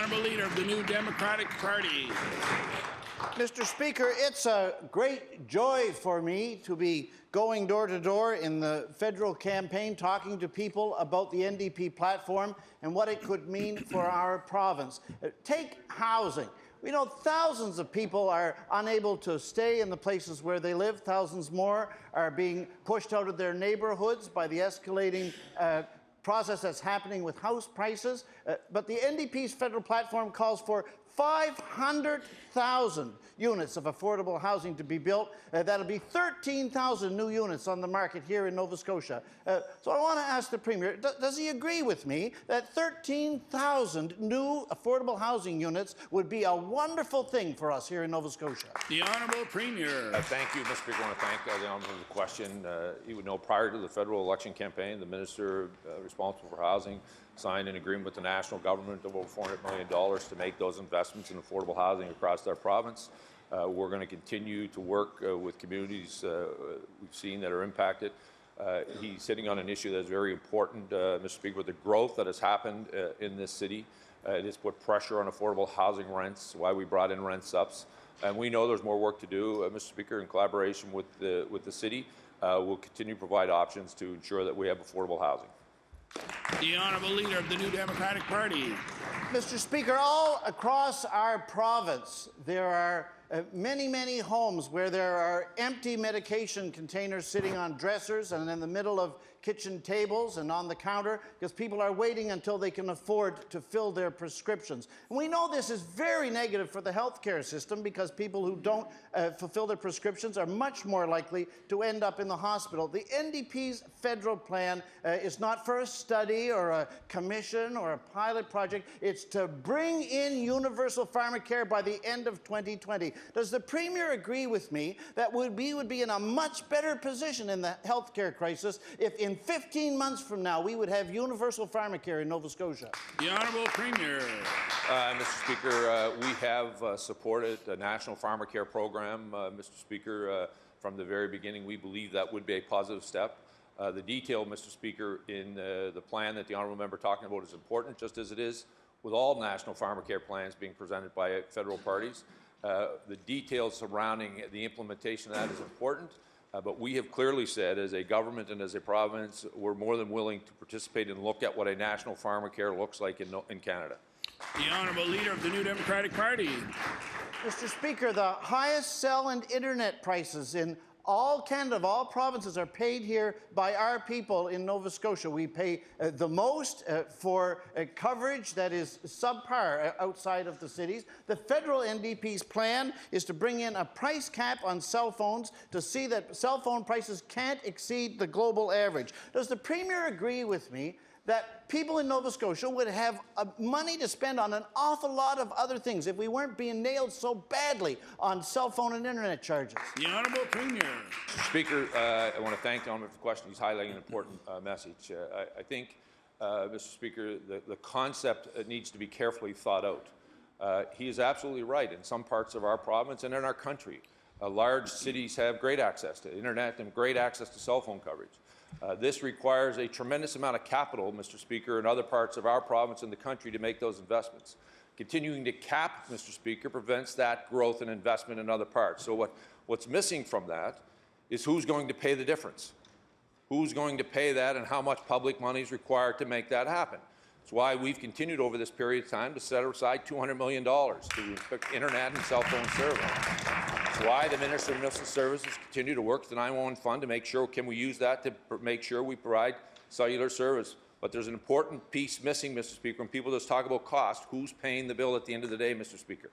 honourable leader of the New Democratic Party. Mr. Speaker, it's a great joy for me to be going door to door in the federal campaign, talking to people about the NDP platform and what it could mean for our province. Take housing. We know thousands of people are unable to stay in the places where they live. Thousands more are being pushed out of their neighbourhoods by the escalating process that's happening with house prices. But the NDP's federal platform calls for 500,000 units of affordable housing to be built. That'll be 13,000 new units on the market here in Nova Scotia. So I want to ask the Premier, does he agree with me that 13,000 new affordable housing units would be a wonderful thing for us here in Nova Scotia? The Honourable Premier. Thank you, Mr. Speaker. I want to thank the Honourable for the question. You would know prior to the federal election campaign, the Minister responsible for housing signed an agreement with the national government of over $400 million to make those investments in affordable housing across our province. We're going to continue to work with communities we've seen that are impacted. He's sitting on an issue that's very important, Mr. Speaker, with the growth that has happened in this city. It has put pressure on affordable housing rents, why we brought in rent subs. And we know there's more work to do, Mr. Speaker, in collaboration with the city. We'll continue to provide options to ensure that we have affordable housing. The honourable leader of the New Democratic Party. Mr. Speaker, all across our province, there are many homes where there are empty medication containers sitting on dressers and in the middle of kitchen tables and on the counter because people are waiting until they can afford to fill their prescriptions. And we know this is very negative for the healthcare system because people who don't fulfill their prescriptions are much more likely to end up in the hospital. The NDP's federal plan is not for a study or a commission or a pilot project. It's to bring in universal pharmacare by the end of 2020. Does the Premier agree with me that we would be in a much better position in the healthcare crisis if in 15 months from now we would have universal pharmacare in Nova Scotia? The Honourable Premier. Mr. Speaker, we have supported a national pharmacare program, Mr. Speaker. From the very beginning, we believe that would be a positive step. The detail, Mr. Speaker, in the plan that the honourable member talking about is important, just as it is with all national pharmacare plans being presented by federal parties. The details surrounding the implementation of that is important, but we have clearly said as a government and as a province, we're more than willing to participate and look at what a national pharmacare looks like in Canada. The honourable leader of the New Democratic Party. Mr. Speaker, the highest cell and internet prices in all Canada, of all provinces, are paid here by our people in Nova Scotia. We pay the most for coverage that is subpar outside of the cities. The federal NDP's plan is to bring in a price cap on cell phones to see that cell phone prices can't exceed the global average. Does the Premier agree with me that people in Nova Scotia would have money to spend on an awful lot of other things if we weren't being nailed so badly on cell phone and internet charges? The Honourable Premier. Mr. Speaker, I want to thank the honourable for the question. He's highlighting an important message. I think, Mr. Speaker, the concept needs to be carefully thought out. He is absolutely right. In some parts of our province and in our country, large cities have great access to internet and great access to cell phone coverage. This requires a tremendous amount of capital, Mr. Speaker, in other parts of our province and the country to make those investments. Continuing to cap, Mr. Speaker, prevents that growth and investment in other parts. So what's missing from that is who's going to pay the difference. Who's going to pay that and how much public money is required to make that happen. That's why we've continued over this period of time to set aside $200 million to internet and cell phone service. That's why the Minister of Municipal Services continue to work with the 911 fund to make sure can we use that to make sure we provide cellular service. But there's an important piece missing, Mr. Speaker, when people just talk about cost. Who's paying the bill at the end of the day, Mr. Speaker?